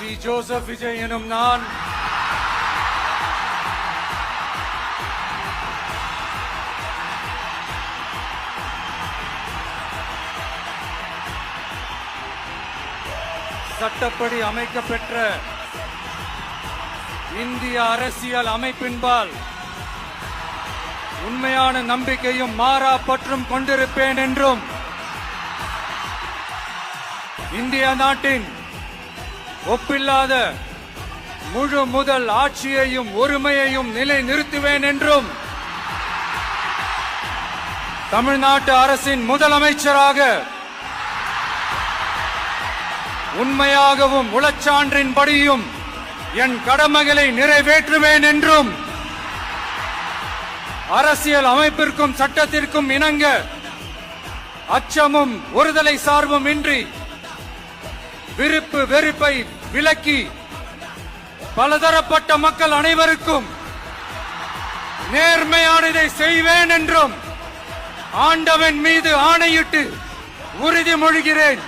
Sri Joseph Vijay எனும் நான் சட்டப்படி அமைக்கப்பெற்ற இந்திய அரசியல் அமைப்பின்பால் உண்மையான நம்பிக்கையும் மாறா பற்றும் கொண்டிருப்பேன் என்றும் இந்திய நாட்டின் ஒப்பில்லாத முழு முதல் ஆட்சியையும் ஒருமையையும் நிலை நிறுத்துவேன் என்றும் தமிழ்நாட்டு அரசின் முதலமைச்சராக உண்மையாகவும் உளச்சான்றின்படியும் என் கடமைகளை நிறைவேற்றுவேன் என்றும் அரசியல் அமைப்பிற்கும் சட்டத்திற்கும் இணங்க அச்சமும் ஒருதலை சார்பும் இன்றி விருப்பு வெறுப்பை விலக்கி பலதரப்பட்ட மக்கள் அனைவருக்கும் நேர்மையானதை செய்வேன் என்றும் ஆண்டவன் மீது ஆணையிட்டு உறுதிமொழிகிறேன்.